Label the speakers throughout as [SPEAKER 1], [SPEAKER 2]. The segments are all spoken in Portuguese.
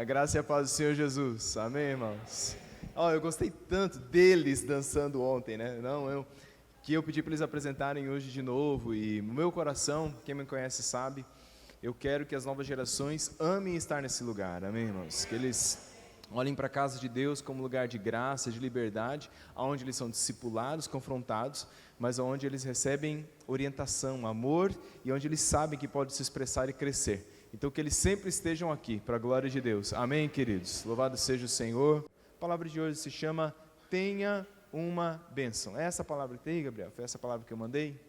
[SPEAKER 1] A graça e a paz do Senhor Jesus. Amém, irmãos? Eu gostei tanto deles dançando ontem, né? Que eu pedi para eles apresentarem hoje de novo. E no meu coração, quem me conhece sabe, eu quero que as novas gerações amem estar nesse lugar. Amém, irmãos? Que eles olhem para a casa de Deus como lugar de graça, de liberdade, onde eles são discipulados, confrontados, mas onde eles recebem orientação, amor e onde eles sabem que pode se expressar e crescer. Então que eles sempre estejam aqui, para a glória de Deus. Amém, queridos? Louvado seja o Senhor. A palavra de hoje se chama Tenha uma Bênção. É essa a palavra que tem aí, Gabriel? Foi essa a palavra que eu mandei?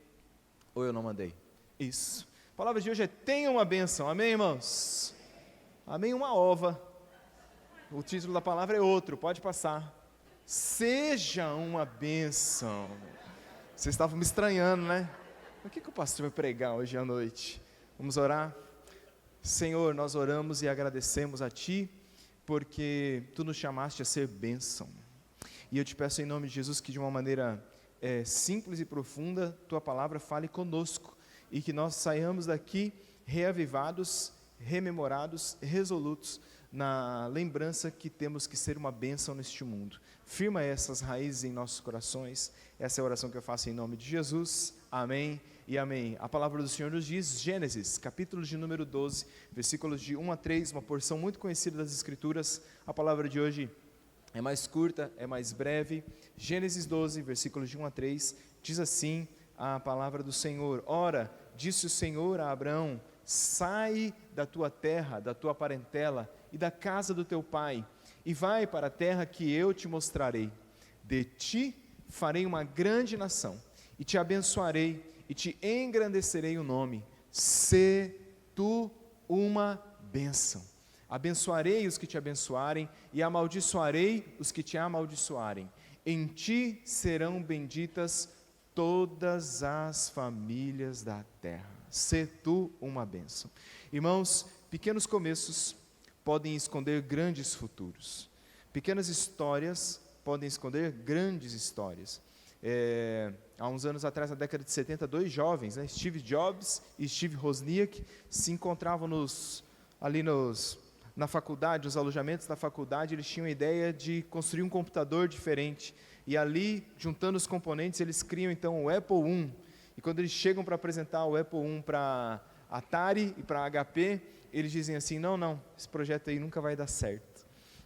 [SPEAKER 1] Ou eu não mandei? Isso. A palavra de hoje é Tenha uma Bênção. Amém, irmãos? Amém, uma ova. O título da palavra é outro, pode passar. Seja uma bênção. Vocês estavam me estranhando, né? O que o pastor vai pregar hoje à noite? Vamos orar? Senhor, nós oramos e agradecemos a Ti, porque Tu nos chamaste a ser bênção. E eu te peço em nome de Jesus que de uma maneira simples e profunda, Tua palavra fale conosco, e que nós saiamos daqui reavivados, rememorados, resolutos, na lembrança que temos que ser uma bênção neste mundo. Firma essas raízes em nossos corações. Essa é a oração que eu faço em nome de Jesus. Amém e amém. A palavra do Senhor nos diz, Gênesis, capítulo de número 12, versículos de 1 a 3, uma porção muito conhecida das Escrituras. A palavra de hoje é mais curta, é mais breve. Gênesis 12, versículos de 1 a 3, diz assim a palavra do Senhor. Ora, disse o Senhor a Abraão, sai da tua terra, da tua parentela e da casa do teu pai, e vai para a terra que eu te mostrarei. De ti farei uma grande nação, e te abençoarei, e te engrandecerei o nome. Sê tu uma bênção. Abençoarei os que te abençoarem, e amaldiçoarei os que te amaldiçoarem. Em ti serão benditas todas as famílias da terra. Sê tu uma bênção. Irmãos, pequenos começos podem esconder grandes futuros. Pequenas histórias podem esconder grandes histórias. Há uns anos atrás, na década de 70, dois jovens, né, Steve Jobs e Steve Wozniak, se encontravam na faculdade, nos alojamentos da faculdade. Eles tinham a ideia de construir um computador diferente. E ali, juntando os componentes, eles criam então o Apple I. E quando eles chegam para apresentar o Apple I para Atari e para HP, eles dizem assim, não, esse projeto aí nunca vai dar certo.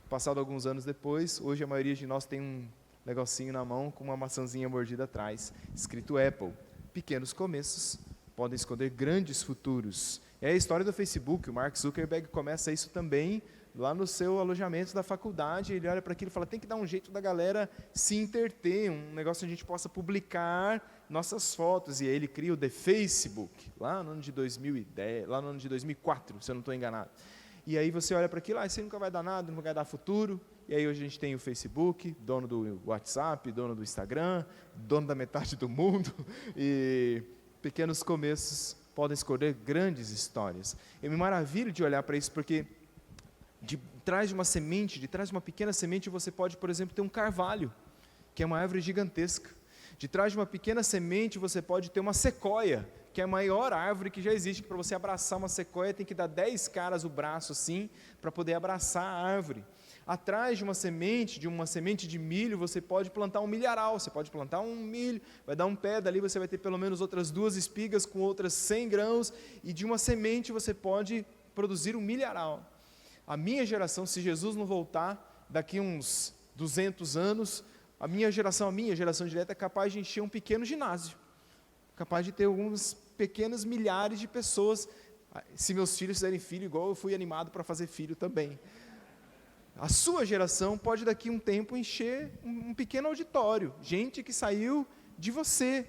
[SPEAKER 1] Passado alguns anos depois, hoje a maioria de nós tem um negocinho na mão com uma maçãzinha mordida atrás, escrito Apple. Pequenos começos podem esconder grandes futuros. É a história do Facebook. O Mark Zuckerberg começa isso também lá no seu alojamento da faculdade. Ele olha para aquilo e fala, tem que dar um jeito da galera se interter, um negócio onde a gente possa publicar nossas fotos. E aí ele cria o The Facebook, lá no ano de 2010, lá no ano de 2004, se eu não estou enganado. E aí você olha para aquilo, isso nunca vai dar nada, não vai dar futuro. E aí hoje a gente tem o Facebook, dono do WhatsApp, dono do Instagram, dono da metade do mundo. E pequenos começos podem esconder grandes histórias. Eu me maravilho de olhar para isso, porque de trás de uma semente, de trás de uma pequena semente, você pode, por exemplo, ter um carvalho, que é uma árvore gigantesca. De trás de uma pequena semente, você pode ter uma sequoia, que é a maior árvore que já existe, que para você abraçar uma sequoia, tem que dar 10 caras o braço assim, para poder abraçar a árvore. Atrás de uma semente de milho, você pode plantar um milharal. Você pode plantar um milho, vai dar um pé, dali você vai ter pelo menos outras 2 espigas com outras 100 grãos, e de uma semente você pode produzir um milharal. A minha geração, se Jesus não voltar daqui uns 200 anos, a minha geração direta, é capaz de encher um pequeno ginásio, capaz de ter alguns pequenos milhares de pessoas, se meus filhos fizerem filho, igual eu fui animado para fazer filho também. A sua geração pode daqui a um tempo encher um pequeno auditório, gente que saiu de você.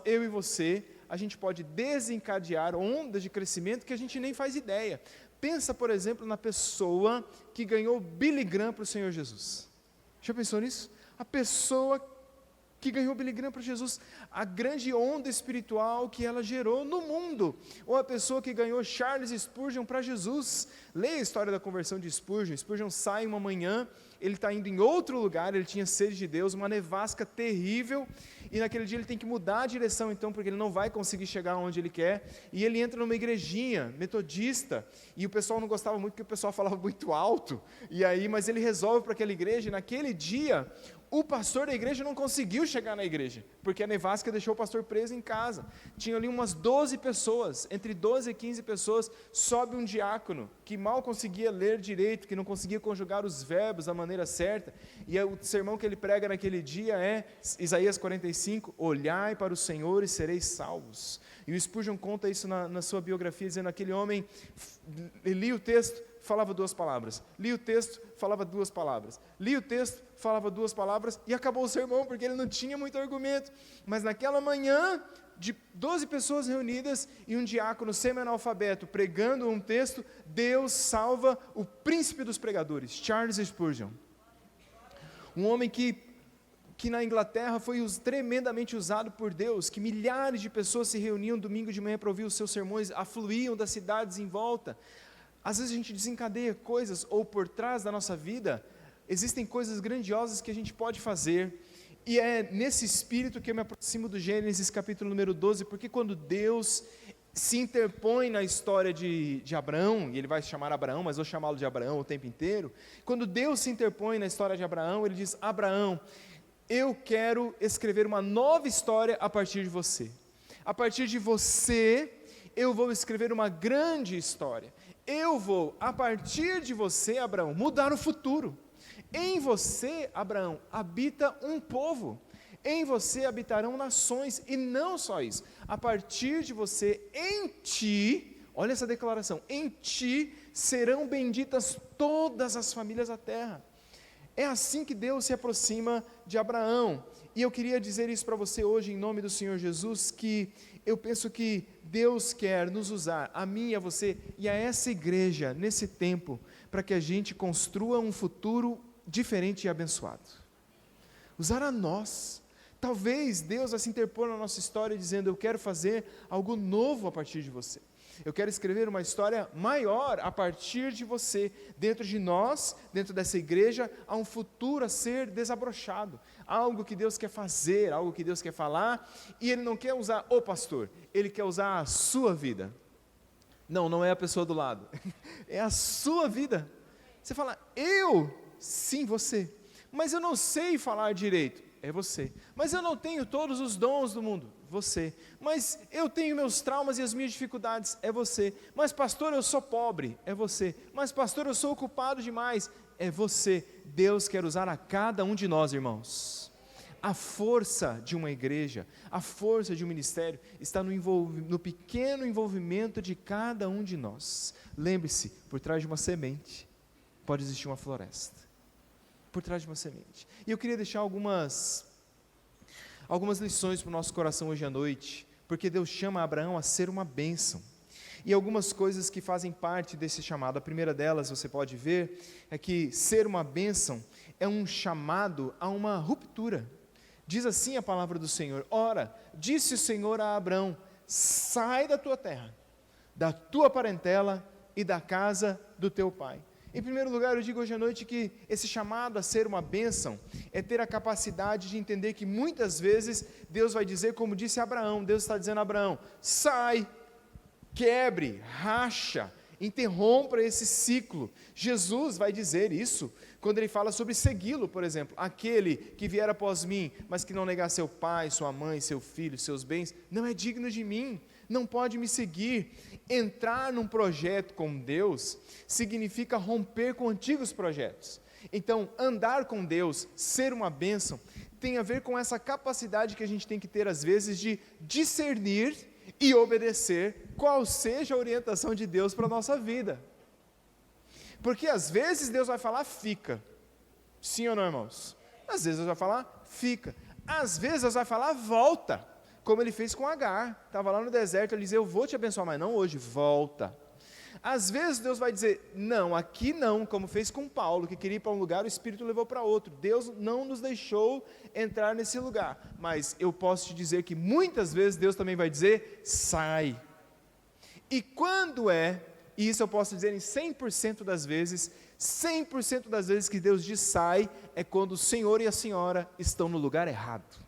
[SPEAKER 1] Eu e você, a gente pode desencadear ondas de crescimento que a gente nem faz ideia. Pensa, por exemplo, na pessoa que ganhou Billy Graham para o Senhor Jesus. Já pensou nisso? A pessoa que ganhou Billy Graham para Jesus, a grande onda espiritual que ela gerou no mundo. Ou a pessoa que ganhou Charles Spurgeon para Jesus. Leia a história da conversão de Spurgeon. Spurgeon sai uma manhã ele está indo em outro lugar, ele tinha sede de Deus, uma nevasca terrível, e naquele dia ele tem que mudar a direção então, porque ele não vai conseguir chegar onde ele quer, e ele entra numa igrejinha metodista, e o pessoal não gostava muito, porque o pessoal falava muito alto, mas ele resolve para aquela igreja, e naquele dia, o pastor da igreja não conseguiu chegar na igreja, porque a nevasca deixou o pastor preso em casa. Tinha ali umas 12 pessoas, entre 12 e 15 pessoas, sobe um diácono, que mal conseguia ler direito, que não conseguia conjugar os verbos da maneira certa, e o sermão que ele prega naquele dia é, Isaías 45, olhai para o Senhor e sereis salvos. E o Spurgeon conta isso na sua biografia, dizendo, aquele homem, lia o texto, falava 2 palavras, lia o texto, falava 2 palavras, lia o texto, falava 2 palavras, e acabou o sermão, porque ele não tinha muito argumento, mas naquela manhã, de 12 pessoas reunidas, e um diácono semi-analfabeto, pregando um texto, Deus salva o príncipe dos pregadores, Charles Spurgeon, um homem que na Inglaterra foi tremendamente usado por Deus, que milhares de pessoas se reuniam domingo de manhã para ouvir os seus sermões, afluíam das cidades em volta. Às vezes a gente desencadeia coisas, ou por trás da nossa vida, existem coisas grandiosas que a gente pode fazer, e é nesse espírito que eu me aproximo do Gênesis capítulo número 12, porque quando Deus se interpõe na história de Abraão, e ele vai se chamar Abraão, mas vou chamá-lo de Abraão o tempo inteiro, quando Deus se interpõe na história de Abraão, ele diz, Abraão, eu quero escrever uma nova história a partir de você, a partir de você, eu vou escrever uma grande história, eu vou, a partir de você, Abraão, mudar o futuro. Em você, Abraão, habita um povo. Em você habitarão nações. E não só isso. A partir de você, em ti, olha essa declaração, em ti serão benditas todas as famílias da terra. É assim que Deus se aproxima de Abraão. E eu queria dizer isso para você hoje, em nome do Senhor Jesus, que eu penso que Deus quer nos usar, a mim e a você, e a essa igreja, nesse tempo, para que a gente construa um futuro diferente e abençoado. Usar a nós. Talvez Deus vai se interpor na nossa história, dizendo, eu quero fazer algo novo a partir de você. Eu quero escrever uma história maior a partir de você. Dentro de nós, dentro dessa igreja, há um futuro a ser desabrochado. Algo que Deus quer fazer, algo que Deus quer falar, e Ele não quer usar o pastor, Ele quer usar a sua vida. Não é a pessoa do lado, é a sua vida. Você fala, sim, você, mas eu não sei falar direito, é você. Mas eu não tenho todos os dons do mundo, você. Mas eu tenho meus traumas e as minhas dificuldades, é você. Mas pastor, eu sou pobre, é você. Mas pastor, eu sou ocupado demais, é você. Deus quer usar a cada um de nós, irmãos. A força de uma igreja, a força de um ministério, está no pequeno envolvimento de cada um de nós. Lembre-se, por trás de uma semente, pode existir uma floresta. Por trás de uma semente. E eu queria deixar algumas lições para o nosso coração hoje à noite, porque Deus chama Abraão a ser uma bênção. E algumas coisas que fazem parte desse chamado. A primeira delas, você pode ver, é que ser uma bênção é um chamado a uma ruptura. Diz assim a palavra do Senhor, ora, disse o Senhor a Abraão, sai da tua terra, da tua parentela e da casa do teu pai. Em primeiro lugar, eu digo hoje à noite que esse chamado a ser uma bênção é ter a capacidade de entender que muitas vezes Deus vai dizer, como disse Abraão, Deus está dizendo a Abraão, sai, quebre, racha, interrompa esse ciclo. Jesus vai dizer isso quando ele fala sobre segui-lo, por exemplo, aquele que vier após mim, mas que não negar seu pai, sua mãe, seu filho, seus bens, não é digno de mim, não pode me seguir. Entrar num projeto com Deus significa romper com antigos projetos. Então, andar com Deus, ser uma bênção, tem a ver com essa capacidade que a gente tem que ter às vezes de discernir e obedecer qual seja a orientação de Deus para a nossa vida. Porque às vezes Deus vai falar, fica. Sim ou não, irmãos? Às vezes Deus vai falar, fica. Às vezes Deus vai falar, volta. Como ele fez com Agar. Estava lá no deserto, ele dizia, eu vou te abençoar, mas não hoje, volta. Às vezes Deus vai dizer, não, aqui não, como fez com Paulo, que queria ir para um lugar, o Espírito levou para outro. Deus não nos deixou entrar nesse lugar. Mas eu posso te dizer que muitas vezes Deus também vai dizer, sai. E quando e isso eu posso dizer em 100% das vezes, 100% das vezes que Deus diz sai, é quando o Senhor e a senhora estão no lugar errado.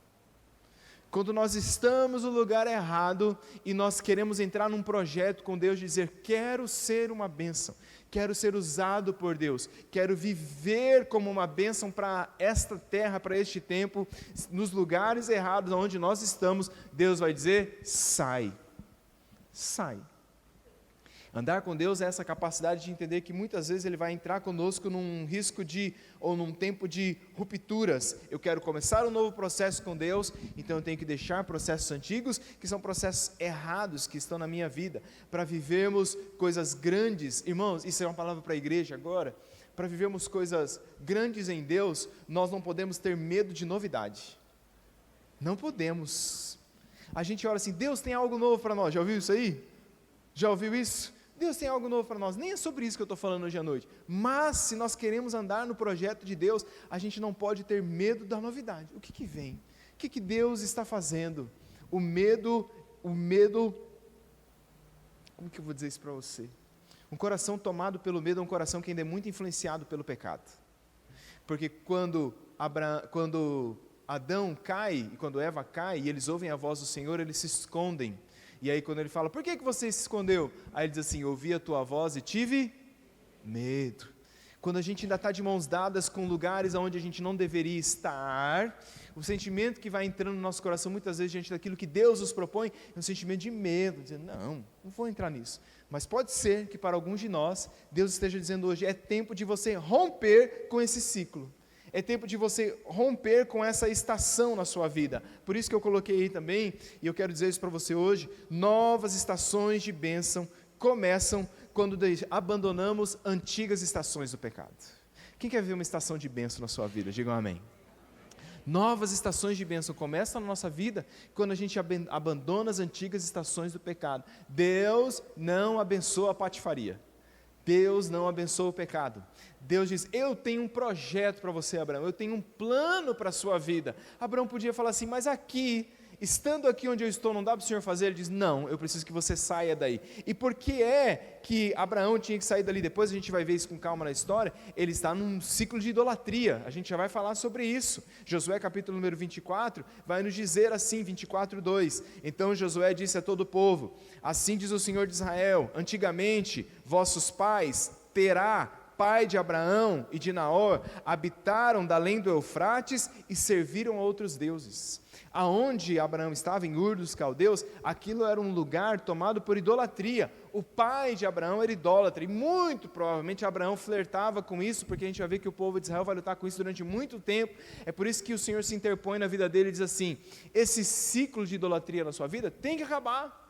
[SPEAKER 1] Quando nós estamos no lugar errado e nós queremos entrar num projeto com Deus, dizer, quero ser uma bênção, quero ser usado por Deus, quero viver como uma bênção para esta terra, para este tempo, nos lugares errados onde nós estamos, Deus vai dizer, sai. Andar com Deus é essa capacidade de entender que muitas vezes Ele vai entrar conosco num risco ou num tempo de rupturas. Eu quero começar um novo processo com Deus, então eu tenho que deixar processos antigos, que são processos errados que estão na minha vida, para vivermos coisas grandes. Irmãos, isso é uma palavra para a igreja agora. Para vivermos coisas grandes em Deus, nós não podemos ter medo de novidade. Não podemos. A gente ora assim, Deus tem algo novo para nós. Já ouviu isso aí? Já ouviu isso? Deus tem algo novo para nós, nem é sobre isso que eu estou falando hoje à noite, mas se nós queremos andar no projeto de Deus, a gente não pode ter medo da novidade. O que vem? O que Deus está fazendo? O medo, como que eu vou dizer isso para você? Um coração tomado pelo medo é um coração que ainda é muito influenciado pelo pecado, porque quando Adão cai, e quando Eva cai, e eles ouvem a voz do Senhor, eles se escondem. E aí quando ele fala, por que você se escondeu? Aí ele diz assim, ouvi a tua voz e tive medo. Quando a gente ainda está de mãos dadas com lugares onde a gente não deveria estar, o sentimento que vai entrando no nosso coração, muitas vezes diante daquilo que Deus nos propõe, é um sentimento de medo, dizendo, não vou entrar nisso. Mas pode ser que para alguns de nós, Deus esteja dizendo hoje, é tempo de você romper com esse ciclo. É tempo de você romper com essa estação na sua vida. Por isso que eu coloquei aí também, e eu quero dizer isso para você hoje, novas estações de bênção começam quando abandonamos antigas estações do pecado. Quem quer ver uma estação de bênção na sua vida? Digam amém. Novas estações de bênção começam na nossa vida quando a gente abandona as antigas estações do pecado. Deus não abençoa a patifaria. Deus não abençoa o pecado. Deus diz, eu tenho um projeto para você, Abraão, eu tenho um plano para a sua vida. Abraão podia falar assim, mas aqui, estando aqui onde eu estou, não dá para o Senhor fazer? Ele diz, não, eu preciso que você saia daí. E por que é que Abraão tinha que sair dali? Depois a gente vai ver isso com calma na história. Ele está num ciclo de idolatria, a gente já vai falar sobre isso. Josué capítulo número 24, vai nos dizer assim, 24:2, então Josué disse a todo o povo, assim diz o Senhor de Israel, antigamente vossos pais, Terá, pai de Abraão e de Naor, habitaram da além do Eufrates e serviram a outros deuses. Aonde Abraão estava, em Ur dos Caldeus, aquilo era um lugar tomado por idolatria. O pai de Abraão era idólatra, e muito provavelmente Abraão flertava com isso, porque a gente vai ver que o povo de Israel vai lutar com isso durante muito tempo. É por isso que o Senhor se interpõe na vida dele e diz assim, esse ciclo de idolatria na sua vida tem que acabar.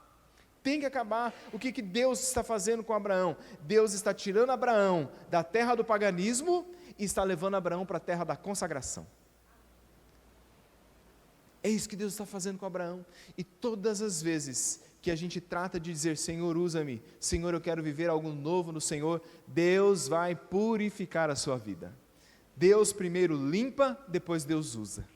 [SPEAKER 1] Tem que acabar. O que Deus está fazendo com Abraão? Deus está tirando Abraão da terra do paganismo e está levando Abraão para a terra da consagração. É isso que Deus está fazendo com Abraão. E todas as vezes que a gente trata de dizer, Senhor, usa-me, Senhor, eu quero viver algo novo no Senhor, Deus vai purificar a sua vida. Deus primeiro limpa, depois Deus usa.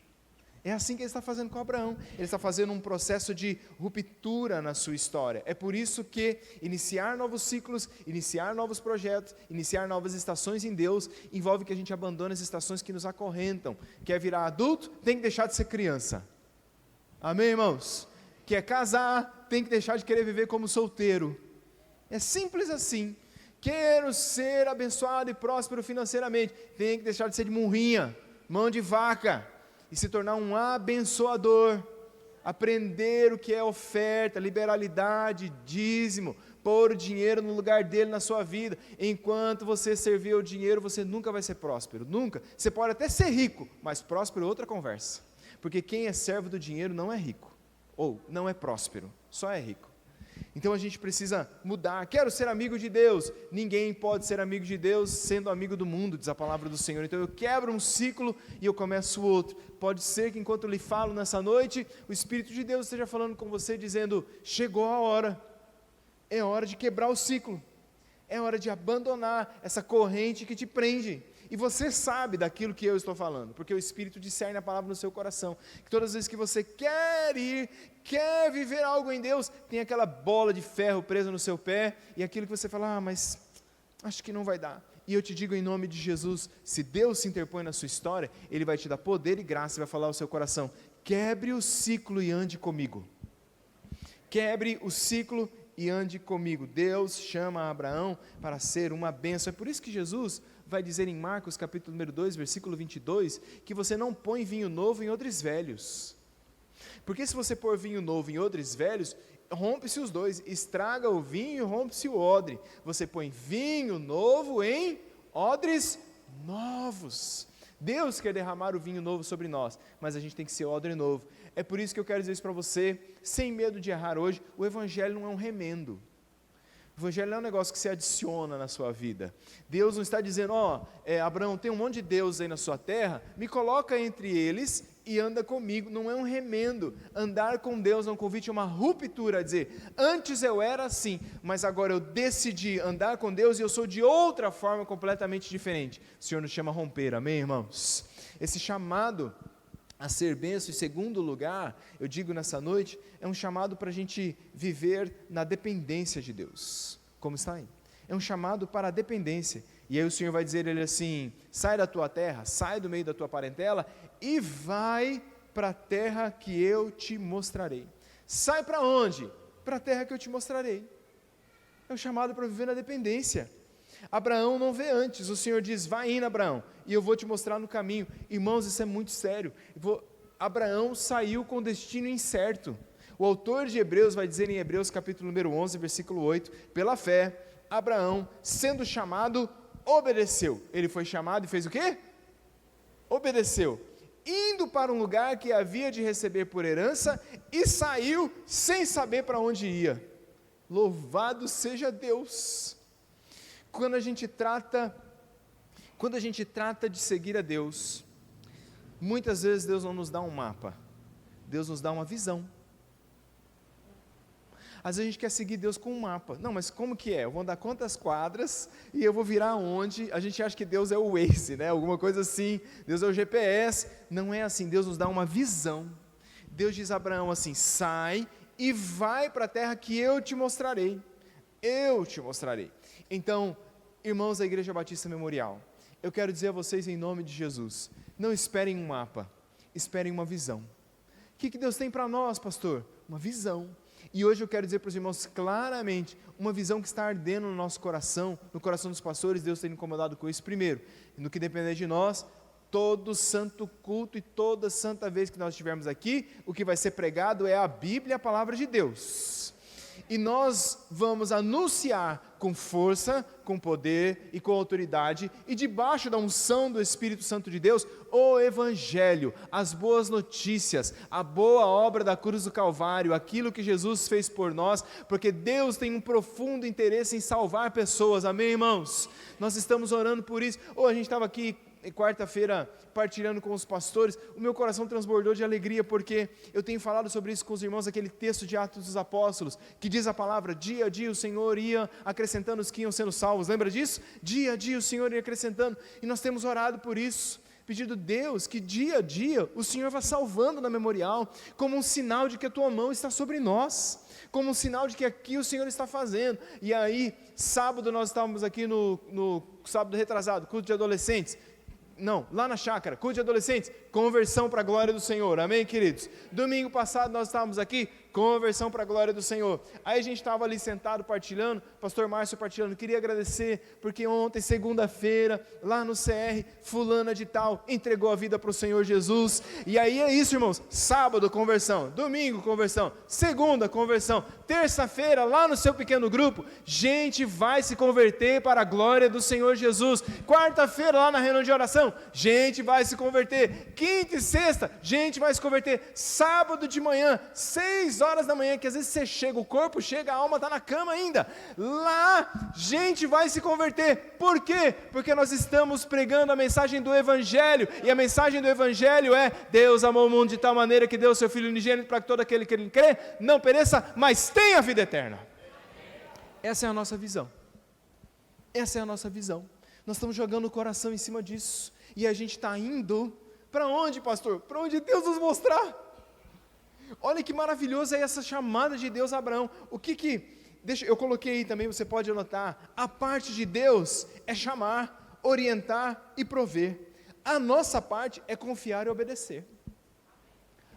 [SPEAKER 1] É assim que Ele está fazendo com Abraão. Ele está fazendo um processo de ruptura na sua história. É por isso que iniciar novos ciclos, iniciar novos projetos, iniciar novas estações em Deus, envolve que a gente abandone as estações que nos acorrentam. Quer virar adulto? Tem que deixar de ser criança. Amém, irmãos? Quer casar? Tem que deixar de querer viver como solteiro. É simples assim. Quero ser abençoado e próspero financeiramente. Tem que deixar de ser de murrinha, mão de vaca, e se tornar um abençoador, aprender o que é oferta, liberalidade, dízimo, pôr o dinheiro no lugar dele na sua vida. Enquanto você servir o dinheiro, você nunca vai ser próspero, nunca. Você pode até ser rico, mas próspero é outra conversa, porque quem é servo do dinheiro não é rico, ou não é próspero, só é rico. Então a gente precisa mudar. Quero ser amigo de Deus. Ninguém pode ser amigo de Deus sendo amigo do mundo, diz a palavra do Senhor. Então eu quebro um ciclo e eu começo outro. Pode ser que enquanto eu lhe falo nessa noite, o Espírito de Deus esteja falando com você, dizendo, chegou a hora. É hora de quebrar o ciclo. É hora de abandonar essa corrente que te prende. E você sabe daquilo que eu estou falando, porque o Espírito discerne a palavra no seu coração, que todas as vezes que você quer ir, quer viver algo em Deus, tem aquela bola de ferro presa no seu pé, e aquilo que você fala, mas acho que não vai dar. E eu te digo em nome de Jesus, se Deus se interpõe na sua história, Ele vai te dar poder e graça e vai falar ao seu coração: quebre o ciclo e ande comigo. Quebre o ciclo e ande comigo. Deus chama Abraão para ser uma bênção. É por isso que Jesus vai dizer em Marcos capítulo número 2, versículo 22, que você não põe vinho novo em odres velhos. Porque se você pôr vinho novo em odres velhos, rompe-se os dois, estraga o vinho e rompe-se o odre. Você põe vinho novo em odres novos. Deus quer derramar o vinho novo sobre nós, mas a gente tem que ser odre novo. É por isso que eu quero dizer isso para você, sem medo de errar hoje. O Evangelho não é um remendo. O Evangelho não é um negócio que se adiciona na sua vida. Deus não está dizendo: Abraão, tem um monte de deuses aí na sua terra, me coloca entre eles e anda comigo. Não é um remendo. Andar com Deus é um convite, é uma ruptura, a dizer: antes eu era assim, mas agora eu decidi andar com Deus e eu sou de outra forma completamente diferente. O Senhor nos chama a romper, amém, irmãos? Esse chamado a ser bênção, em segundo lugar, eu digo nessa noite, é um chamado para a gente viver na dependência de Deus. Como está aí? É um chamado para a dependência. E aí o Senhor vai dizer ele assim: sai da tua terra, sai do meio da tua parentela e vai para a terra que eu te mostrarei. Sai para onde? Para a terra que eu te mostrarei. É um chamado para viver na dependência. Abraão não vê antes, o Senhor diz: vai indo, Abraão, e eu vou te mostrar no caminho. Irmãos, isso é muito sério. Abraão saiu com destino incerto. O autor de Hebreus vai dizer em Hebreus capítulo número 11, versículo 8, pela fé, Abraão, sendo chamado, obedeceu. Ele foi chamado e fez o quê? Obedeceu. Indo para um lugar que havia de receber por herança, e saiu sem saber para onde ia. Louvado seja Deus! Quando a gente trata de seguir a Deus, muitas vezes Deus não nos dá um mapa, Deus nos dá uma visão. Às vezes a gente quer seguir Deus com um mapa. Não, mas como que é? Eu vou andar quantas quadras e eu vou virar onde? A gente acha que Deus é o Waze, né? Alguma coisa assim, Deus é o GPS. Não é assim, Deus nos dá uma visão. Deus diz a Abraão assim: sai e vai para a terra que eu te mostrarei. Eu te mostrarei. Então, irmãos da Igreja Batista Memorial, eu quero dizer a vocês em nome de Jesus, não esperem um mapa, esperem uma visão. O que Deus tem para nós, pastor? Uma visão. E hoje eu quero dizer para os irmãos claramente, uma visão que está ardendo no nosso coração, no coração dos pastores. Deus tem incomodado com isso primeiro, no que depender de nós, todo santo culto e toda santa vez que nós estivermos aqui, o que vai ser pregado é a Bíblia, a palavra de Deus. E nós vamos anunciar com força, com poder e com autoridade, e debaixo da unção do Espírito Santo de Deus, o Evangelho, as boas notícias, a boa obra da cruz do Calvário, aquilo que Jesus fez por nós, porque Deus tem um profundo interesse em salvar pessoas, amém, irmãos? Nós estamos orando por isso. A gente estava aqui quarta-feira partilhando com os pastores, o meu coração transbordou de alegria, porque eu tenho falado sobre isso com os irmãos, aquele texto de Atos dos Apóstolos, que diz a palavra: dia a dia o Senhor ia acrescentando os que iam sendo salvos. Lembra disso? Dia a dia o Senhor ia acrescentando, e nós temos orado por isso, pedindo: Deus, que dia a dia o Senhor vá salvando na Memorial, como um sinal de que a tua mão está sobre nós, como um sinal de que aqui o Senhor está fazendo. E aí, sábado nós estávamos aqui no sábado retrasado, culto de adolescentes. Não, lá na chácara, culto de adolescentes, conversão para a glória do Senhor, amém, queridos? Domingo passado nós estávamos aqui, conversão para a glória do Senhor. Aí a gente estava ali sentado partilhando, pastor Márcio partilhando. Queria agradecer, porque ontem, segunda-feira, lá no CR, fulana de tal, entregou a vida para o Senhor Jesus. E aí é isso, irmãos, sábado conversão, domingo conversão, segunda conversão, terça-feira lá no seu pequeno grupo, gente vai se converter para a glória do Senhor Jesus. Quarta-feira lá na reunião de oração, gente vai se converter. Quinta e sexta, gente vai se converter. Sábado de manhã, 6 horas da manhã, que às vezes você chega, o corpo chega, a alma está na cama ainda. Lá, gente vai se converter. Por quê? Porque nós estamos pregando a mensagem do Evangelho, e a mensagem do Evangelho é: Deus amou o mundo de tal maneira que deu o seu Filho unigênito para que todo aquele que ele crê não pereça, mas tenha a vida eterna. Essa é a nossa visão. Essa é a nossa visão. Nós estamos jogando o coração em cima disso, e a gente está indo para onde, pastor? Para onde Deus nos mostrar. Olha que maravilhoso é essa chamada de Deus a Abraão. O que eu coloquei aí também, você pode anotar, a parte de Deus é chamar, orientar e prover. A nossa parte é confiar e obedecer.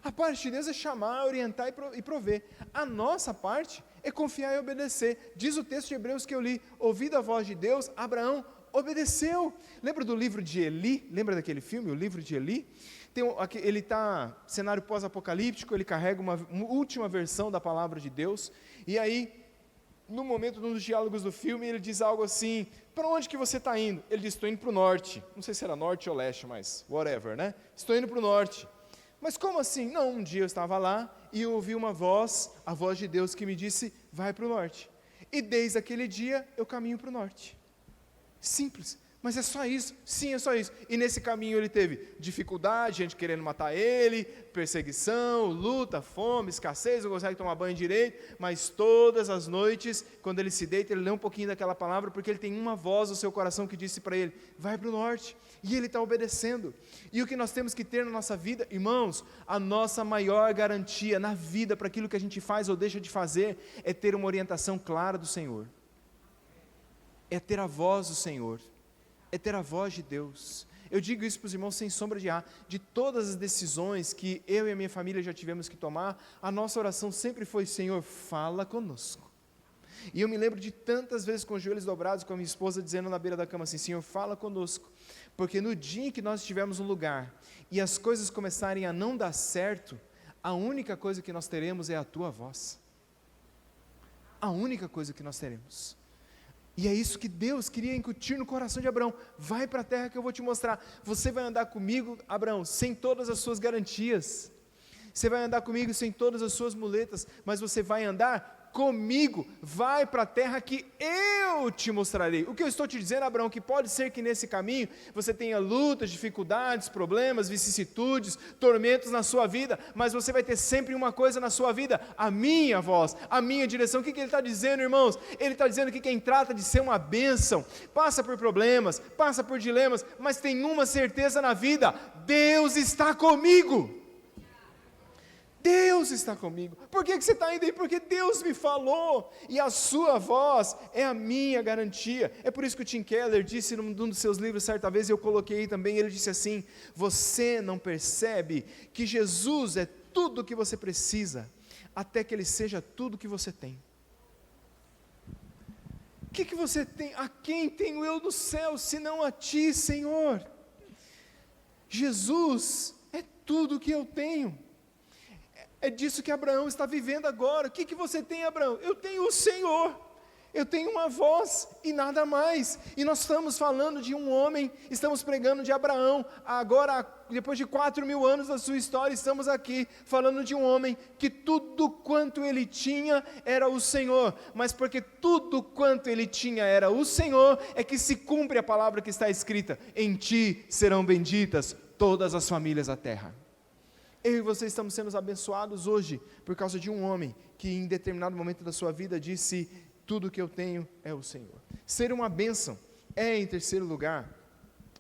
[SPEAKER 1] A parte de Deus é chamar, orientar e prover. A nossa parte é confiar e obedecer. Diz o texto de Hebreus que eu li: ouvindo a voz de Deus, Abraão obedeceu. Lembra do livro de Eli? Lembra daquele filme, o livro de Eli? Ele está, cenário pós-apocalíptico, ele carrega uma última versão da palavra de Deus, e aí, no momento dos diálogos do filme, ele diz algo assim: para onde que você está indo? Ele diz: estou indo para o norte. Não sei se era norte ou leste, mas whatever, né? Estou indo para o norte. Mas como assim? Não, um dia eu estava lá e eu ouvi uma voz, a voz de Deus que me disse: vai para o norte. E desde aquele dia eu caminho para o norte. Simples. Mas é só isso? Sim, é só isso. E nesse caminho ele teve dificuldade, gente querendo matar ele, perseguição, luta, fome, escassez, não consegue tomar banho direito, mas todas as noites, quando ele se deita, ele lê um pouquinho daquela palavra, porque ele tem uma voz no seu coração que disse para ele: vai para o norte. E ele está obedecendo. E o que nós temos que ter na nossa vida, irmãos, a nossa maior garantia na vida para aquilo que a gente faz ou deixa de fazer, é ter uma orientação clara do Senhor. É ter a voz do Senhor. É ter a voz de Deus. Eu digo isso para os irmãos sem sombra de todas as decisões que eu e a minha família já tivemos que tomar, a nossa oração sempre foi: Senhor, fala conosco. E eu me lembro de tantas vezes com os joelhos dobrados, com a minha esposa dizendo na beira da cama assim: Senhor, fala conosco, porque no dia em que nós estivermos no lugar, e as coisas começarem a não dar certo, a única coisa que nós teremos é a Tua voz. A única coisa que nós teremos. E é isso que Deus queria incutir no coração de Abraão: vai para a terra que eu vou te mostrar. Você vai andar comigo, Abraão, sem todas as suas garantias. Você vai andar comigo sem todas as suas muletas, mas você vai andar comigo. Vai para a terra que eu te mostrarei. O que eu estou te dizendo, Abraão, que pode ser que nesse caminho você tenha lutas, dificuldades, problemas, vicissitudes, tormentos na sua vida, mas você vai ter sempre uma coisa na sua vida: a minha voz, a minha direção. O que ele está dizendo, irmãos? Ele está dizendo que quem trata de ser uma bênção, passa por problemas, passa por dilemas, mas tem uma certeza na vida: Deus está comigo. Deus está comigo. Por que você está indo aí? Porque Deus me falou, e a sua voz é a minha garantia. É por isso que o Tim Keller disse num dos seus livros, certa vez, eu coloquei aí também, ele disse assim: você não percebe que Jesus é tudo o que você precisa, até que Ele seja tudo o que você tem. O que você tem? A quem tenho eu no céu, senão a Ti, Senhor? Jesus é tudo o que eu tenho. É disso que Abraão está vivendo agora. O que você tem, Abraão? Eu tenho o Senhor, eu tenho uma voz e nada mais. E nós estamos falando de um homem, estamos pregando de Abraão. Agora, depois de 4.000 anos da sua história, estamos aqui falando de um homem que tudo quanto ele tinha era o Senhor. Mas porque tudo quanto ele tinha era o Senhor, é que se cumpre a palavra que está escrita: em Ti serão benditas todas as famílias da terra. Eu e você estamos sendo abençoados hoje por causa de um homem que em determinado momento da sua vida disse: tudo que eu tenho é o Senhor. Ser uma bênção é, em terceiro lugar,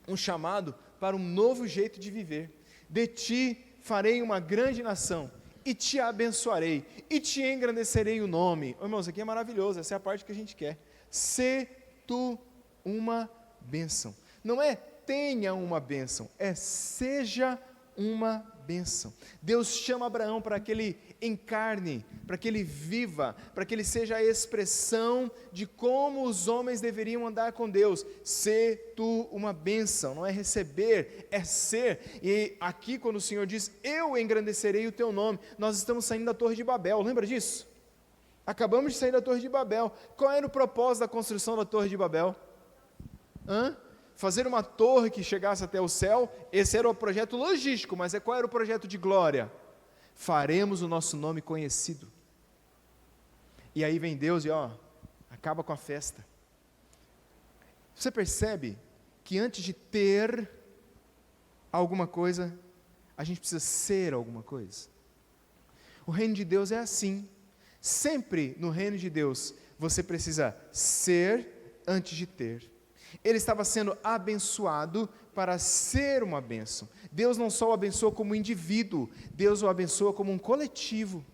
[SPEAKER 1] um chamado para um novo jeito de viver. De ti farei uma grande nação, e te abençoarei, e te engrandecerei o nome. Oh, irmãos, aqui é maravilhoso, essa é a parte que a gente quer. Ser tu uma bênção. Não é tenha uma bênção, é seja uma bênção. Deus chama Abraão para que ele encarne, para que ele viva, para que ele seja a expressão de como os homens deveriam andar com Deus. Ser tu uma bênção, não é receber, é ser. E aqui quando o Senhor diz: eu engrandecerei o teu nome, nós estamos saindo da Torre de Babel, lembra disso? Acabamos de sair da Torre de Babel. Qual era o propósito da construção da Torre de Babel? Fazer uma torre que chegasse até o céu. Esse era o projeto logístico, mas qual era o projeto de glória? Faremos o nosso nome conhecido. E aí vem Deus e acaba com a festa. Você percebe que antes de ter alguma coisa, a gente precisa ser alguma coisa? O reino de Deus é assim. Sempre no reino de Deus, você precisa ser antes de ter. Ele estava sendo abençoado para ser uma bênção. Deus não só o abençoa como indivíduo, Deus o abençoa como um coletivo.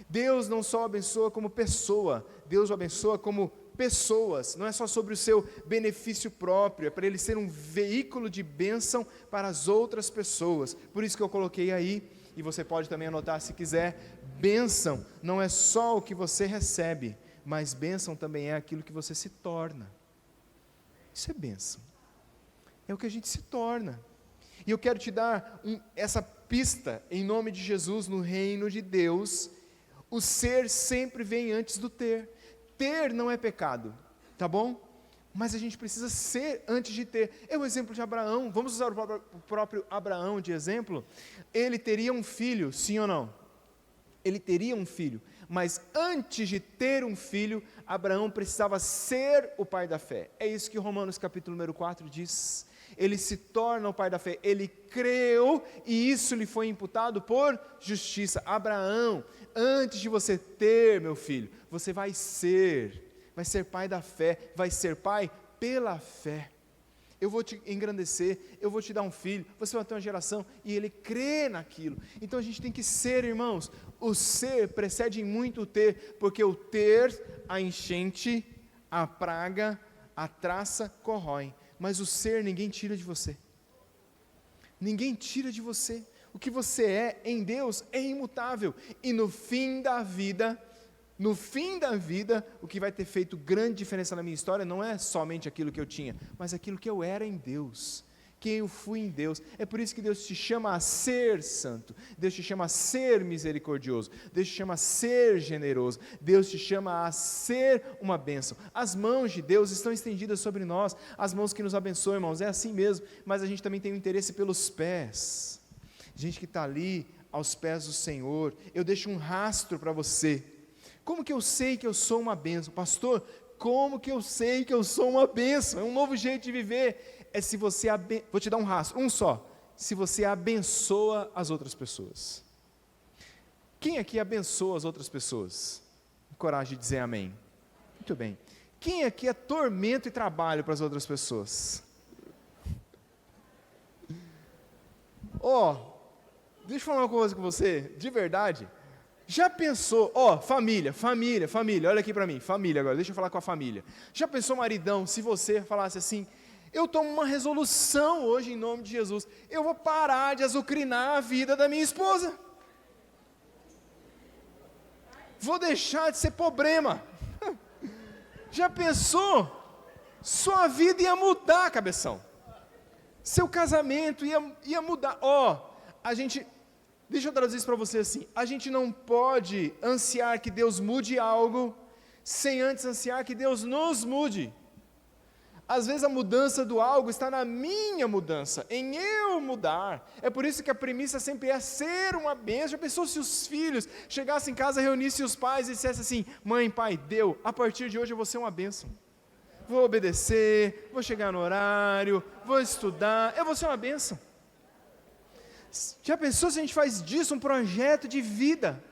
[SPEAKER 1] Deus não só o abençoa como pessoa, Deus o abençoa como pessoas. Não é só sobre o seu benefício próprio, é para ele ser um veículo de bênção para as outras pessoas. Por isso que eu coloquei aí, e você pode também anotar se quiser, bênção não é só o que você recebe, mas bênção também é aquilo que você se torna. Isso é bênção. É o que a gente se torna. E eu quero te dar essa pista, em nome de Jesus, no reino de Deus. O ser sempre vem antes do ter. Ter não é pecado, tá bom? Mas a gente precisa ser antes de ter. É o exemplo de Abraão. Vamos usar o próprio Abraão de exemplo? Ele teria um filho, sim ou não? Ele teria um filho. Mas antes de ter um filho, Abraão precisava ser o pai da fé. É isso que Romanos capítulo número 4 diz. Ele se torna o pai da fé. Ele creu e isso lhe foi imputado por justiça. Abraão, antes de você ter, meu filho, você vai ser pai da fé, vai ser pai pela fé. Eu vou te engrandecer, eu vou te dar um filho, você vai ter uma geração, e ele crê naquilo. Então a gente tem que ser, irmãos, o ser precede muito o ter, porque o ter, a enchente, a praga, a traça corroem, mas o ser ninguém tira de você. Ninguém tira de você. O que você é em Deus é imutável, e no fim da vida, o que vai ter feito grande diferença na minha história não é somente aquilo que eu tinha, mas aquilo que eu era em Deus, quem eu fui em Deus. É por isso que Deus te chama a ser santo, Deus te chama a ser misericordioso, Deus te chama a ser generoso, Deus te chama a ser uma bênção. As mãos de Deus estão estendidas sobre nós, as mãos que nos abençoam, irmãos, é assim mesmo, mas a gente também tem um interesse pelos pés, gente que está ali aos pés do Senhor. Eu deixo um rastro para você. Como que eu sei que eu sou uma bênção? Pastor, como que eu sei que eu sou uma bênção? É um novo jeito de viver. É se você, vou te dar um rastro, um só. Se você abençoa as outras pessoas. Quem aqui abençoa as outras pessoas? Coragem de dizer amém. Muito bem. Quem aqui é tormento e trabalho para as outras pessoas? Deixa eu falar uma coisa com você, de verdade. Já pensou, família, olha aqui para mim, família agora, deixa eu falar com a família. Já pensou, maridão, se você falasse assim, eu tomo uma resolução hoje em nome de Jesus, eu vou parar de azucrinar a vida da minha esposa. Vou deixar de ser problema. Já pensou? Sua vida ia mudar, cabeção. Seu casamento ia mudar. Deixa eu traduzir isso para você assim, a gente não pode ansiar que Deus mude algo, sem antes ansiar que Deus nos mude. Às vezes a mudança do algo está na minha mudança, em eu mudar. É por isso que a premissa sempre é ser uma bênção. Já pensou se os filhos chegassem em casa, reunissem os pais e dissessem assim, mãe, pai, a partir de hoje eu vou ser uma bênção. Vou obedecer, vou chegar no horário, vou estudar, eu vou ser uma bênção. Já pensou se a gente faz disso um projeto de vida?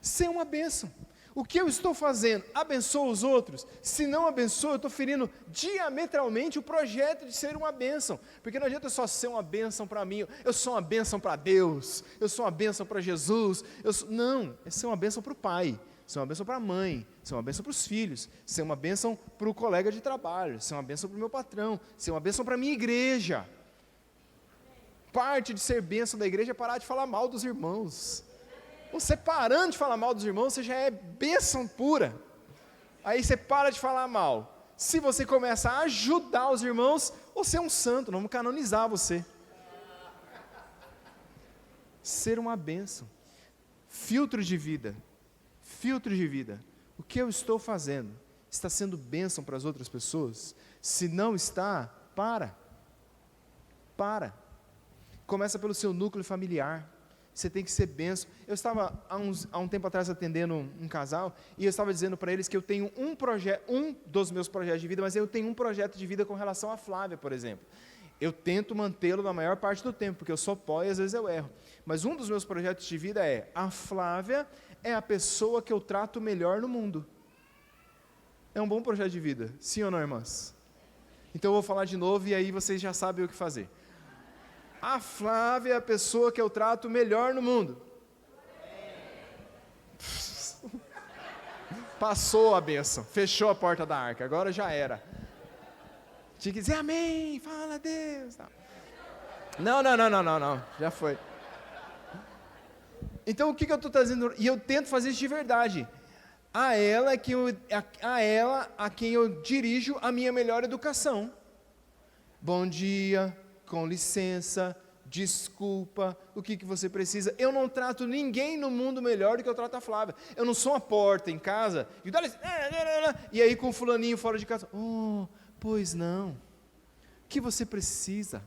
[SPEAKER 1] Ser uma bênção. O que eu estou fazendo? Abençoa os outros? Se não abençoa, eu estou ferindo diametralmente o projeto de ser uma bênção. Porque não adianta só ser uma bênção para mim, eu sou uma bênção para Deus, eu sou uma bênção para Jesus. Não, é ser uma bênção para o pai, ser uma bênção para a mãe, ser uma bênção para os filhos, ser uma bênção para o colega de trabalho, ser uma bênção para o meu patrão, ser uma bênção para a minha igreja. Parte de ser bênção da igreja é parar de falar mal dos irmãos. Você parando de falar mal dos irmãos, você já é bênção pura. Aí você para de falar mal. Se você começa a ajudar os irmãos, você é um santo, não vamos canonizar você. Ser uma bênção. Filtro de vida. Filtro de vida. O que eu estou fazendo? Está sendo bênção para as outras pessoas? Se não está, para. Começa pelo seu núcleo familiar. Você tem que ser bênção. Eu estava há um tempo atrás atendendo um casal, e eu estava dizendo para eles que eu tenho um dos meus projetos de vida, mas eu tenho um projeto de vida com relação à Flávia, por exemplo. Eu tento mantê-lo na maior parte do tempo, porque eu sou pó e às vezes eu erro. Mas um dos meus projetos de vida é, a Flávia é a pessoa que eu trato melhor no mundo. É um bom projeto de vida, sim ou não, irmãs? Então eu vou falar de novo e aí vocês já sabem o que fazer. A Flávia é a pessoa que eu trato melhor no mundo. Passou a bênção, fechou a porta da arca, agora já era. Tinha que dizer amém, fala Deus. Não, já foi. Então o que eu estou trazendo? E eu tento fazer isso de verdade. A ela a quem eu dirijo a minha melhor educação. Bom dia, com licença, desculpa, o que você precisa. Eu não trato ninguém no mundo melhor do que eu trato a Flávia. Eu não sou uma porta em casa, e aí com o fulaninho fora de casa, oh, pois não, o que você precisa?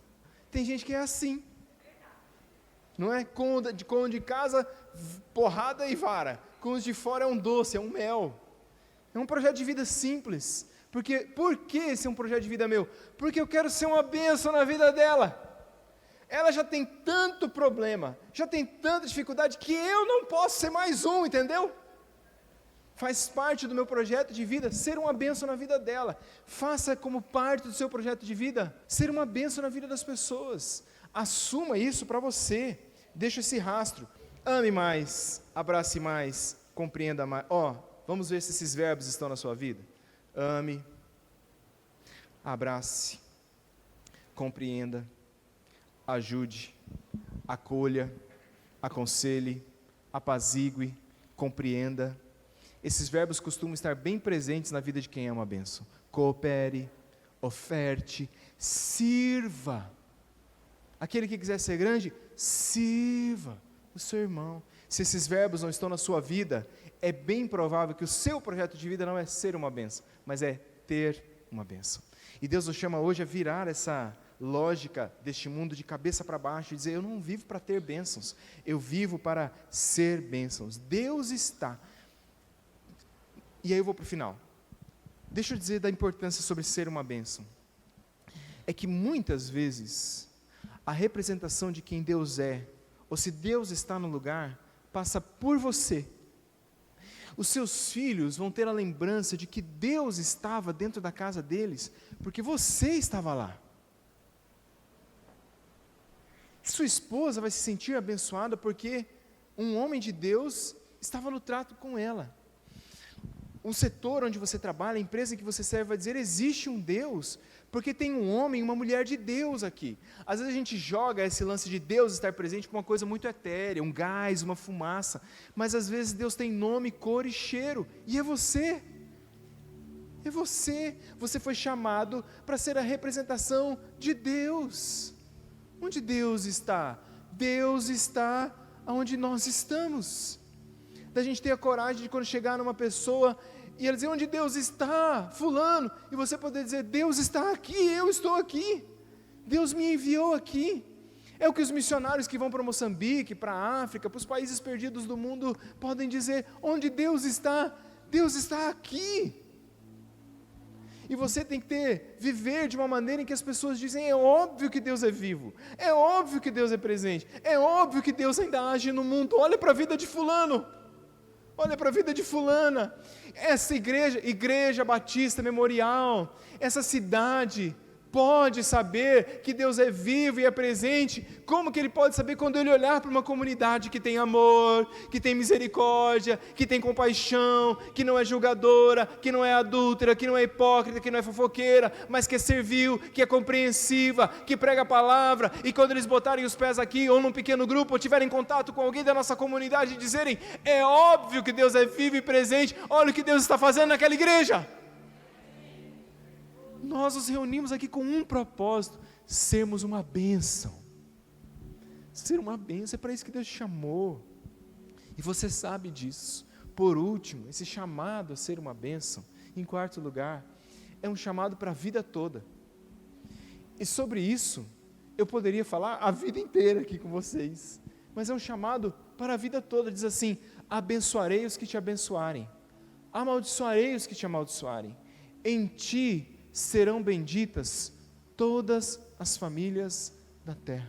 [SPEAKER 1] Tem gente que é assim, não é? Com o de casa, porrada e vara, com os de fora é um doce, é um mel, é um projeto de vida simples. Por que esse é um projeto de vida meu? Porque eu quero ser uma bênção na vida dela. Ela já tem tanto problema, já tem tanta dificuldade, que eu não posso ser mais um, entendeu? Faz parte do meu projeto de vida ser uma bênção na vida dela. Faça como parte do seu projeto de vida ser uma bênção na vida das pessoas. Assuma isso para você. Deixa esse rastro. Ame mais, abrace mais, compreenda mais. Vamos ver se esses verbos estão na sua vida. Ame, abrace, compreenda, ajude, acolha, aconselhe, apazigue, compreenda. Esses verbos costumam estar bem presentes na vida de quem é uma bênção. Coopere, oferte, sirva. Aquele que quiser ser grande, sirva o seu irmão. Se esses verbos não estão na sua vida, é bem provável que o seu projeto de vida não é ser uma bênção, mas é ter uma bênção. E Deus nos chama hoje a virar essa lógica deste mundo de cabeça para baixo e dizer, eu não vivo para ter bênçãos, eu vivo para ser bênçãos. Deus está. E aí eu vou para o final. Deixa eu dizer da importância sobre ser uma bênção. É que muitas vezes a representação de quem Deus é, ou se Deus está no lugar, passa por você. Os seus filhos vão ter a lembrança de que Deus estava dentro da casa deles, porque você estava lá. Sua esposa vai se sentir abençoada porque um homem de Deus estava no trato com ela. O setor onde você trabalha, a empresa em que você serve, vai dizer, existe um Deus, porque tem um homem e uma mulher de Deus aqui. Às vezes a gente joga esse lance de Deus estar presente como uma coisa muito etérea, um gás, uma fumaça, mas às vezes Deus tem nome, cor e cheiro, e é você. É você. Você foi chamado para ser a representação de Deus. Onde Deus está? Deus está onde nós estamos. Da gente ter a coragem de quando chegar numa pessoa e ela dizer, onde Deus está? Fulano. E você poder dizer, Deus está aqui, eu estou aqui. Deus me enviou aqui. É o que os missionários que vão para Moçambique, para a África, para os países perdidos do mundo, podem dizer, onde Deus está? Deus está aqui. E você tem que viver de uma maneira em que as pessoas dizem, é óbvio que Deus é vivo, é óbvio que Deus é presente, é óbvio que Deus ainda age no mundo, olha para a vida de fulano, olha para a vida de fulana, essa igreja Batista Memorial, essa cidade, pode saber que Deus é vivo e é presente. Como que ele pode saber quando ele olhar para uma comunidade que tem amor, que tem misericórdia, que tem compaixão, que não é julgadora, que não é adúltera, que não é hipócrita, que não é fofoqueira, mas que é servil, que é compreensiva, que prega a palavra, e quando eles botarem os pés aqui, ou num pequeno grupo, ou tiverem contato com alguém da nossa comunidade e dizerem, é óbvio que Deus é vivo e presente, olha o que Deus está fazendo naquela igreja. Nós nos reunimos aqui com um propósito, sermos uma bênção. Ser uma bênção, é para isso que Deus te chamou. E você sabe disso. Por último, esse chamado a ser uma bênção, em quarto lugar, é um chamado para a vida toda. E sobre isso, eu poderia falar a vida inteira aqui com vocês. Mas é um chamado para a vida toda, diz assim, abençoarei os que te abençoarem, amaldiçoarei os que te amaldiçoarem. Em ti serão benditas todas as famílias da terra.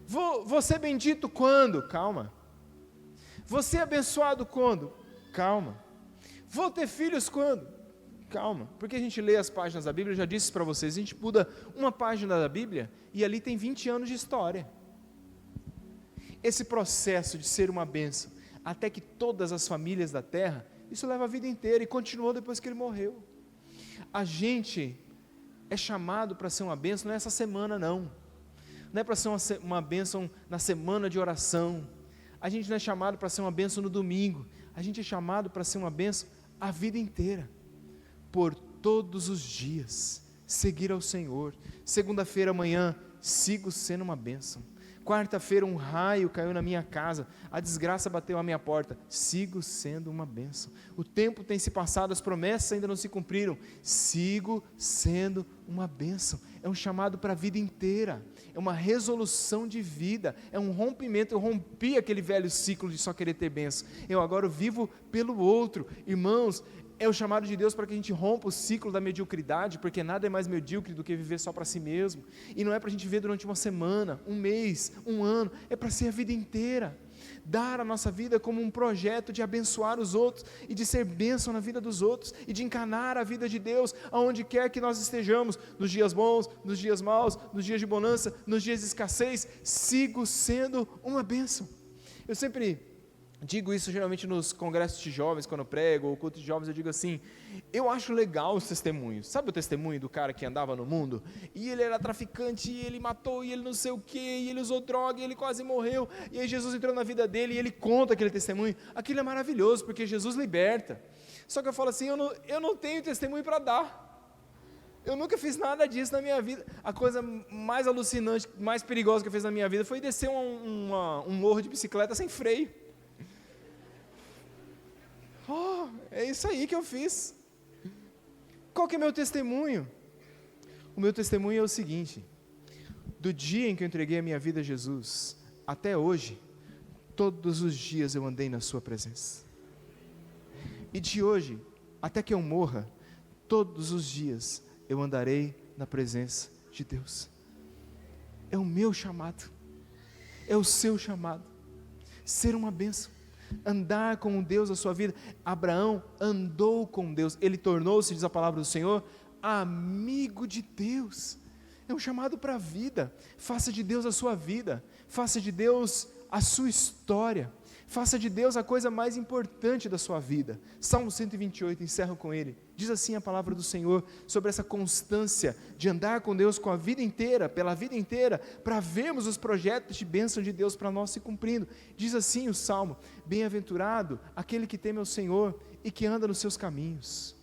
[SPEAKER 1] Vou ser bendito quando? Calma. Vou ser abençoado quando? Calma. Vou ter filhos quando? Calma. Porque a gente lê as páginas da Bíblia, eu já disse para vocês, a gente muda uma página da Bíblia e ali tem 20 anos de história. Esse processo de ser uma bênção, até que todas as famílias da terra, isso leva a vida inteira, e continuou depois que ele morreu. A gente é chamado para ser uma bênção, não é essa semana não é para ser uma bênção na semana de oração, a gente não é chamado para ser uma bênção no domingo, a gente é chamado para ser uma bênção a vida inteira, por todos os dias, seguir ao Senhor. Segunda-feira amanhã, sigo sendo uma bênção. Quarta-feira um raio caiu na minha casa, a desgraça bateu à minha porta, sigo sendo uma bênção. O tempo tem se passado, as promessas ainda não se cumpriram, sigo sendo uma bênção. É um chamado para a vida inteira, é uma resolução de vida, é um rompimento. Eu rompi aquele velho ciclo de só querer ter bênção, eu agora vivo pelo outro. Irmãos, é o chamado de Deus para que a gente rompa o ciclo da mediocridade, porque nada é mais medíocre do que viver só para si mesmo, e não é para a gente viver durante uma semana, um mês, um ano, é para ser a vida inteira, dar a nossa vida como um projeto de abençoar os outros, e de ser bênção na vida dos outros, e de encanar a vida de Deus, aonde quer que nós estejamos, nos dias bons, nos dias maus, nos dias de bonança, nos dias de escassez, sigo sendo uma bênção. Eu sempre digo isso geralmente nos congressos de jovens, quando eu prego, ou culto de jovens, eu digo assim, eu acho legal os testemunhos. Sabe o testemunho do cara que andava no mundo, e ele era traficante, e ele matou, e ele não sei o que, e ele usou droga, e ele quase morreu, e aí Jesus entrou na vida dele, e ele conta aquele testemunho. Aquilo é maravilhoso, porque Jesus liberta. Só que eu falo assim, eu não tenho testemunho para dar, eu nunca fiz nada disso na minha vida. A coisa mais alucinante, mais perigosa que eu fiz na minha vida, foi descer um morro de bicicleta sem freio. É isso aí que eu fiz. Qual que é meu testemunho? O meu testemunho é o seguinte: do dia em que eu entreguei a minha vida a Jesus, até hoje, todos os dias eu andei na sua presença, e de hoje, até que eu morra, todos os dias eu andarei na presença de Deus. É o meu chamado, é o seu chamado, ser uma bênção, andar com Deus a sua vida. Abraão andou com Deus, ele tornou-se, diz a palavra do Senhor, amigo de Deus. É um chamado para a vida. Faça de Deus a sua vida, faça de Deus a sua história, faça de Deus a coisa mais importante da sua vida. Salmo 128, encerro com ele, diz assim a palavra do Senhor, sobre essa constância de andar com Deus com a vida inteira, pela vida inteira, para vermos os projetos de bênção de Deus para nós se cumprindo. Diz assim o Salmo: bem-aventurado aquele que teme ao Senhor e que anda nos seus caminhos.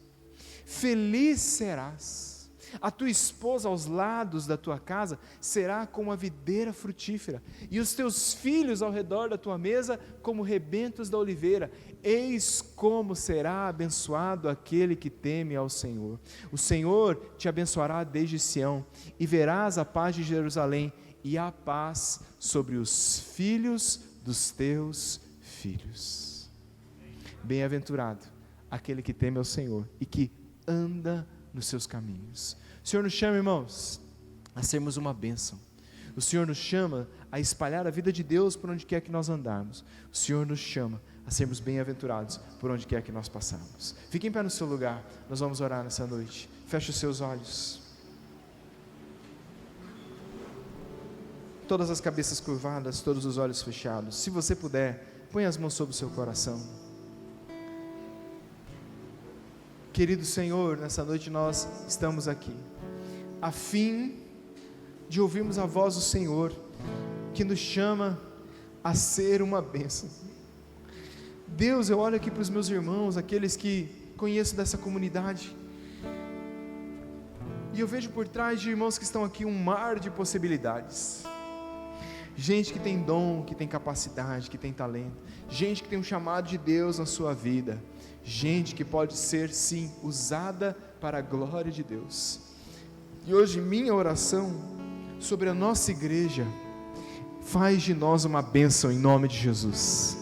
[SPEAKER 1] Feliz serás, a tua esposa aos lados da tua casa será como a videira frutífera, e os teus filhos ao redor da tua mesa como rebentos da oliveira. Eis como será abençoado aquele que teme ao Senhor. O Senhor te abençoará desde Sião, e verás a paz de Jerusalém, e a paz sobre os filhos dos teus filhos. Bem-aventurado aquele que teme ao Senhor e que anda nos seus caminhos. O Senhor nos chama, irmãos, a sermos uma bênção. O Senhor nos chama a espalhar a vida de Deus por onde quer que nós andarmos. O Senhor nos chama a sermos bem-aventurados por onde quer que nós passarmos. Fique em pé no seu lugar, nós vamos orar nessa noite. Feche os seus olhos. Todas as cabeças curvadas, todos os olhos fechados. Se você puder, põe as mãos sobre o seu coração. Querido Senhor, nessa noite nós estamos aqui, a fim de ouvirmos a voz do Senhor, que nos chama a ser uma bênção. Deus, eu olho aqui para os meus irmãos, aqueles que conheço dessa comunidade, e eu vejo por trás de irmãos que estão aqui um mar de possibilidades. Gente que tem dom, que tem capacidade, que tem talento, gente que tem um chamado de Deus na sua vida, gente que pode ser sim usada para a glória de Deus. E hoje minha oração sobre a nossa igreja: faz de nós uma bênção em nome de Jesus.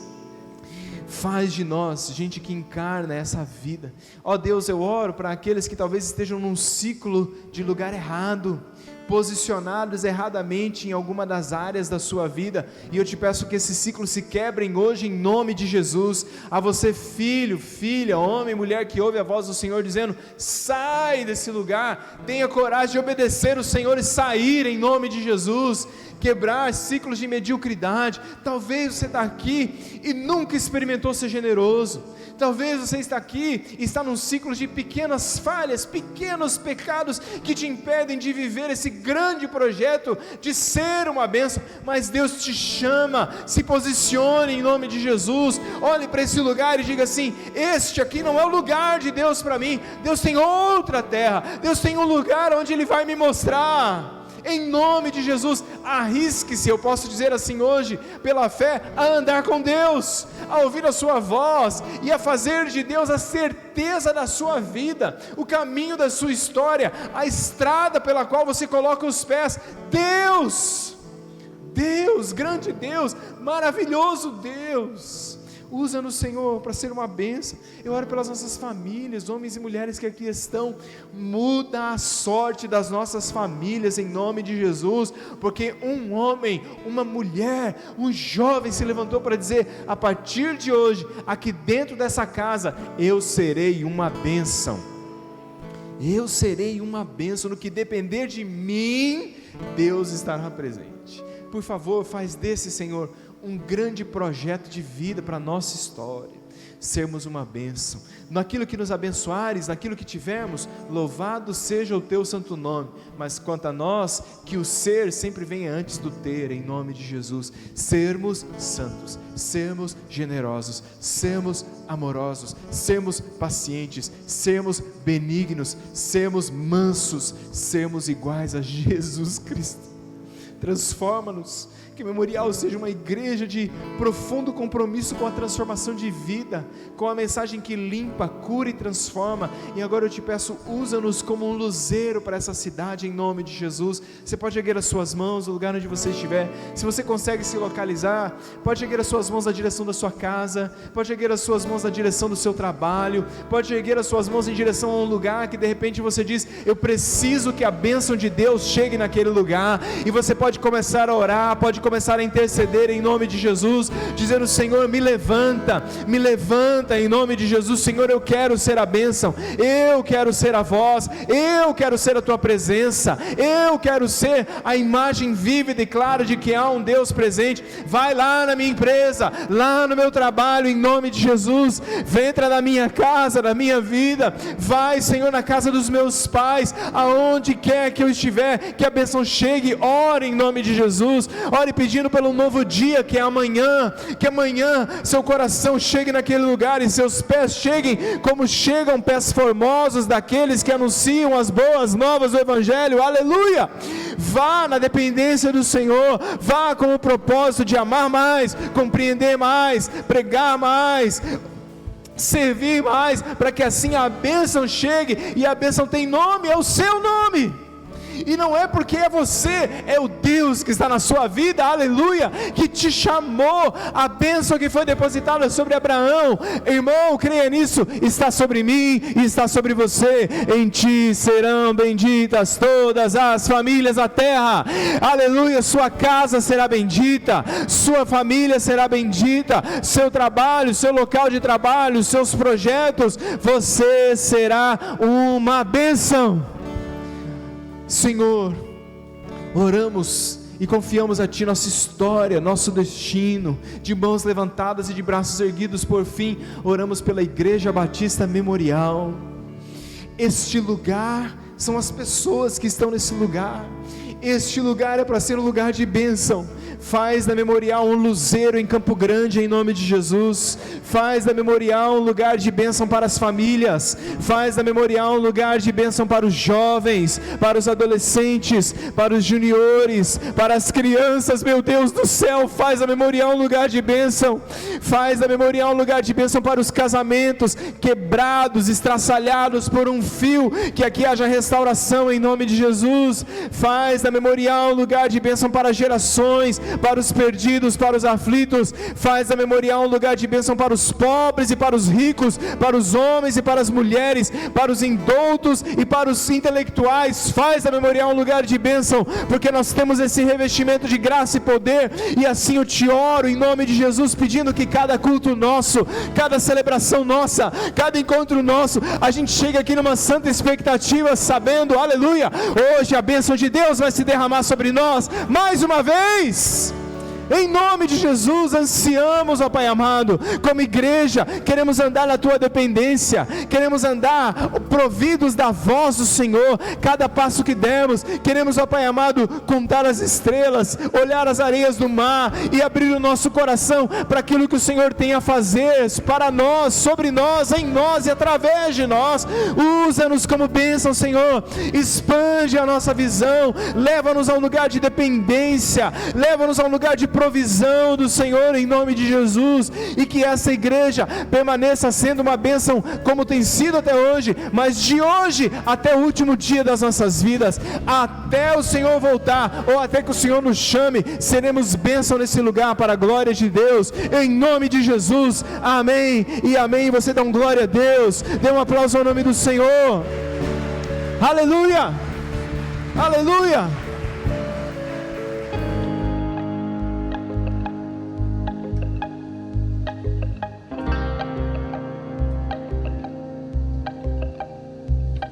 [SPEAKER 1] Faz de nós gente que encarna essa vida. Ó Deus, eu oro para aqueles que talvez estejam num ciclo de lugar errado, posicionados erradamente em alguma das áreas da sua vida, e eu te peço que esses ciclos se quebrem hoje em nome de Jesus. A você, filho, filha, homem, mulher que ouve a voz do Senhor dizendo: sai desse lugar, tenha coragem de obedecer o Senhor e sair em nome de Jesus. quebrar ciclos de mediocridade. Talvez você está aqui e nunca experimentou ser generoso. Talvez você está aqui e está num ciclo de pequenas falhas, pequenos pecados que te impedem de viver esse grande projeto de ser uma bênção. Mas Deus te chama, se posicione em nome de Jesus. Olhe para esse lugar e diga assim: este aqui não é o lugar de Deus para mim. Deus tem outra terra, Deus tem um lugar onde Ele vai me mostrar. Em nome de Jesus, arrisque-se, eu posso dizer assim hoje, pela fé, a andar com Deus, a ouvir a sua voz e a fazer de Deus a certeza da sua vida, o caminho da sua história, a estrada pela qual você coloca os pés. Deus, grande Deus, maravilhoso Deus, usa-nos, Senhor, para ser uma bênção. Eu oro pelas nossas famílias, homens e mulheres que aqui estão. Muda a sorte das nossas famílias em nome de Jesus, porque um homem, uma mulher, um jovem se levantou para dizer: a partir de hoje, aqui dentro dessa casa, eu serei uma bênção. Eu serei uma bênção. No que depender de mim, Deus estará presente. Por favor, faz desse, Senhor, um grande projeto de vida para a nossa história, sermos uma bênção, naquilo que nos abençoares, naquilo que tivermos, louvado seja o teu santo nome, mas quanto a nós, que o ser sempre venha antes do ter, em nome de Jesus, sermos santos, sermos generosos, sermos amorosos, sermos pacientes, sermos benignos, sermos mansos, sermos iguais a Jesus Cristo. Transforma-nos, que Memorial seja uma igreja de profundo compromisso com a transformação de vida, com a mensagem que limpa, cura e transforma. E agora eu te peço, usa-nos como um luzeiro para essa cidade, em nome de Jesus. Você pode erguer as suas mãos no lugar onde você estiver. Se você consegue se localizar, pode erguer as suas mãos na direção da sua casa, pode erguer as suas mãos na direção do seu trabalho, pode erguer as suas mãos em direção a um lugar que de repente você diz: eu preciso que a bênção de Deus chegue naquele lugar. E você pode começar a orar, pode começar a interceder em nome de Jesus, dizendo: Senhor, me levanta em nome de Jesus. Senhor, eu quero ser a bênção, eu quero ser a voz, eu quero ser a tua presença, eu quero ser a imagem vívida e clara de que há um Deus presente. Vai lá na minha empresa, lá no meu trabalho, em nome de Jesus. Entra na minha casa, na minha vida. Vai, Senhor, na casa dos meus pais, aonde quer que eu estiver, que a bênção chegue. Ore em nome de Jesus, ore pedindo pelo novo dia que é amanhã, que amanhã seu coração chegue naquele lugar e seus pés cheguem como chegam pés formosos daqueles que anunciam as boas novas do Evangelho. Aleluia! Vá na dependência do Senhor, vá com o propósito de amar mais, compreender mais, pregar mais, servir mais, para que assim a bênção chegue. E a bênção tem nome, é o seu nome. E não é porque é você, é o Deus que está na sua vida, aleluia, que te chamou. A bênção que foi depositada sobre Abraão, irmão, creia nisso, está sobre mim e está sobre você. Em ti serão benditas todas as famílias da terra, aleluia. Sua casa será bendita, sua família será bendita, seu trabalho, seu local de trabalho, seus projetos, você será uma bênção. Senhor, oramos e confiamos a Ti nossa história, nosso destino, de mãos levantadas e de braços erguidos. Por fim, oramos pela Igreja Batista Memorial. Este lugar são as pessoas que estão nesse lugar. Este lugar é para ser um lugar de bênção. Faz da Memorial um luzeiro em Campo Grande, em nome de Jesus. Faz da Memorial um lugar de bênção para as famílias. Faz da Memorial um lugar de bênção para os jovens, para os adolescentes, para os juniores, para as crianças. Meu Deus do céu, faz da Memorial um lugar de bênção. Faz da Memorial um lugar de bênção para os casamentos quebrados, estraçalhados por um fio. Que aqui haja restauração em nome de Jesus. Faz da Memorial um lugar de bênção para gerações, para os perdidos, para os aflitos. Faz da Memorial um lugar de bênção para os pobres e para os ricos, para os homens e para as mulheres, para os indoutos e para os intelectuais. Faz da Memorial um lugar de bênção, porque nós temos esse revestimento de graça e poder. E assim eu te oro em nome de Jesus, pedindo que cada culto nosso, cada celebração nossa, cada encontro nosso, a gente chega aqui numa santa expectativa, sabendo, aleluia, hoje a bênção de Deus vai se derramar sobre nós mais uma vez. Em nome de Jesus, ansiamos, ó Pai amado, como igreja, queremos andar na Tua dependência, queremos andar providos da voz do Senhor, cada passo que demos, queremos, ó Pai amado, contar as estrelas, olhar as areias do mar e abrir o nosso coração para aquilo que o Senhor tem a fazer para nós, sobre nós, em nós e através de nós. Usa-nos como bênção, Senhor, expande a nossa visão, leva-nos a um lugar de dependência, leva-nos a um lugar de provisão do Senhor em nome de Jesus, e que essa igreja permaneça sendo uma bênção como tem sido até hoje, mas de hoje até o último dia das nossas vidas, até o Senhor voltar, ou até que o Senhor nos chame, seremos bênção nesse lugar para a glória de Deus, em nome de Jesus, amém e amém. Você dá um glória a Deus, dê um aplauso ao nome do Senhor, aleluia, aleluia.